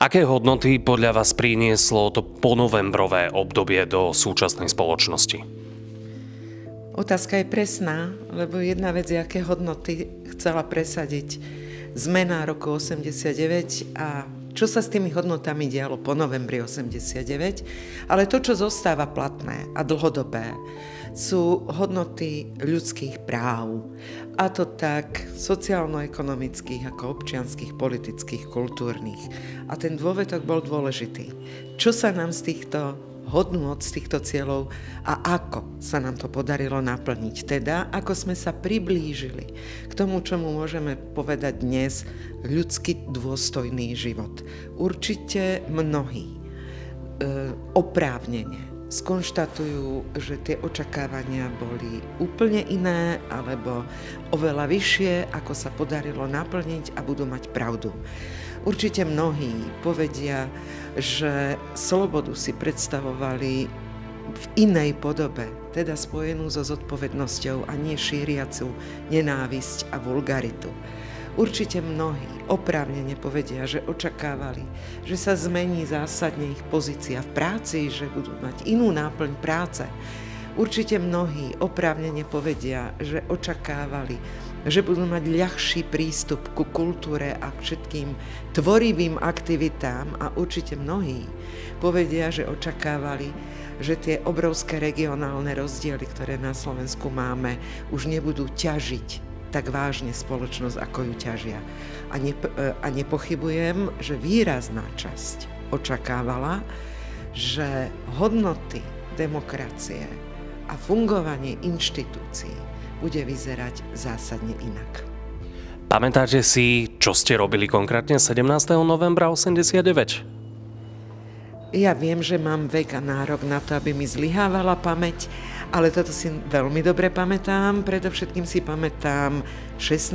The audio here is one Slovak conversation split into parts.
Aké hodnoty podľa vás prinieslo to ponovembrové obdobie do súčasnej spoločnosti? Otázka je presná, lebo jedna vec je, aké hodnoty chcela presadiť zmena roku 89 a čo sa s tými hodnotami dialo po novembri 89, ale to, čo zostáva platné a dlhodobé, sú hodnoty ľudských práv. A to tak sociálno-ekonomických, ako občianskych, politických, kultúrnych. A ten dôvedok bol dôležitý. Čo sa nám z týchto hodnôt, z týchto cieľov a ako sa nám to podarilo naplniť. Teda, ako sme sa priblížili k tomu, čomu môžeme povedať dnes ľudsky dôstojný život. Určite mnohí oprávnene skonštatujú, že tie očakávania boli úplne iné alebo oveľa vyššie, ako sa podarilo naplniť a budú mať pravdu. Určite mnohí povedia, že slobodu si predstavovali v inej podobe, teda spojenú so zodpovednosťou a nie šíriacu nenávisť a vulgaritu. Určite mnohí oprávnene povedia, že očakávali, že sa zmení zásadne ich pozícia v práci, že budú mať inú náplň práce. Určite mnohí oprávnene povedia, že očakávali, že budú mať ľahší prístup ku kultúre a k všetkým tvorivým aktivitám a určite mnohí povedia, že očakávali, že tie obrovské regionálne rozdiely, ktoré na Slovensku máme, už nebudú ťažiť tak vážne spoločnosť, ako ju ťažia. A nepochybujem, že výrazná časť očakávala, že hodnoty demokracie a fungovanie inštitúcií bude vyzerať zásadne inak. Pamätáte si, čo ste robili konkrétne 17. novembra 89? Ja viem, že mám vek a nárok na to, aby mi zlyhávala pamäť, ale toto si veľmi dobre pamätám. Predovšetkým si pamätám 16.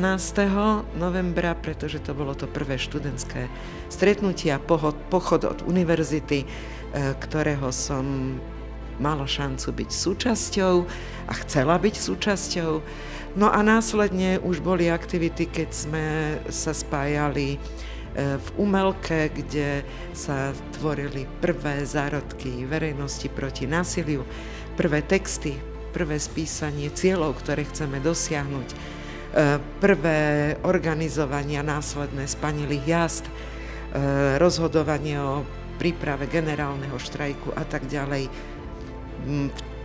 novembra, pretože to bolo to prvé študentské stretnutie a pochod od univerzity, ktorého som mala šancu byť súčasťou a chcela byť súčasťou. No a následne už boli aktivity, keď sme sa spájali v Umelke, kde sa tvorili prvé zárodky verejnosti proti násiliu, prvé texty, prvé spísanie cieľov, ktoré chceme dosiahnuť, prvé organizovania následné spanilých jazd, rozhodovanie o príprave generálneho štrajku a tak ďalej.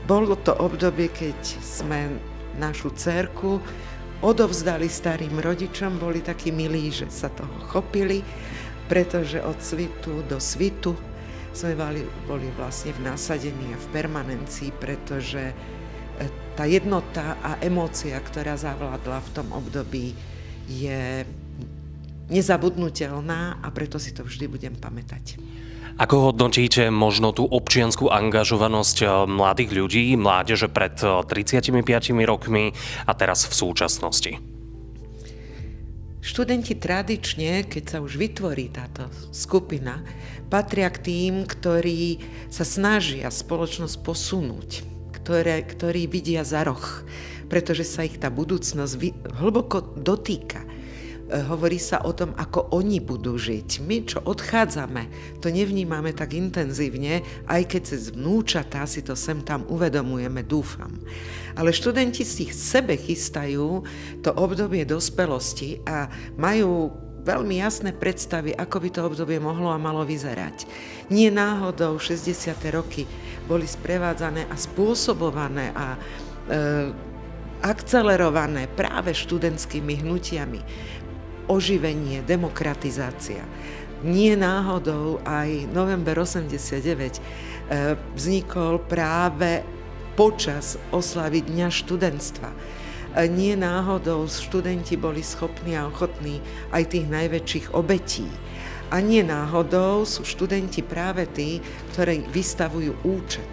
Bolo to obdobie, keď sme našu dcérku odovzdali starým rodičom, boli takí milí, že sa toho chopili, pretože od svitu do svitu sme boli vlastne v nasadení a v permanencii, pretože tá jednota a emócia, ktorá zavládla v tom období, je nezabudnutelná a preto si to vždy budem pamätať. Ako hodnotíte možno tú občiansku angažovanosť mladých ľudí, mládeže pred 35 rokmi a teraz v súčasnosti? Študenti tradične, keď sa už vytvorí táto skupina, patria k tým, ktorí sa snažia spoločnosť posunúť, ktorí vidia za roh, pretože sa ich tá budúcnosť hlboko dotýka. Hovorí sa o tom, ako oni budú žiť. My, čo odchádzame, to nevnímame tak intenzívne, aj keď cez vnúčatá si to sem tam uvedomujeme, dúfam. Ale študenti si sebe chystajú to obdobie dospelosti a majú veľmi jasné predstavy, ako by to obdobie mohlo a malo vyzerať. Nie náhodou 60. roky boli sprevádzané a spôsobované a akcelerované práve študentskými hnutiami. Oživenie, demokratizácia. Nie náhodou aj november 89 vznikol práve počas oslavy Dňa študentstva. Nie náhodou študenti boli schopní a ochotní aj tých najväčších obetí. A nie náhodou sú študenti práve tí, ktorí vystavujú účet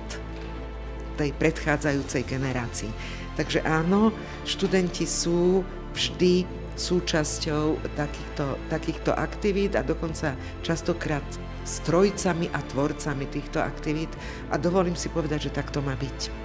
tej predchádzajúcej generácii. Takže áno, študenti sú vždy súčasťou takýchto aktivít a dokonca častokrát strojcami a tvorcami týchto aktivít a dovolím si povedať, že tak to má byť.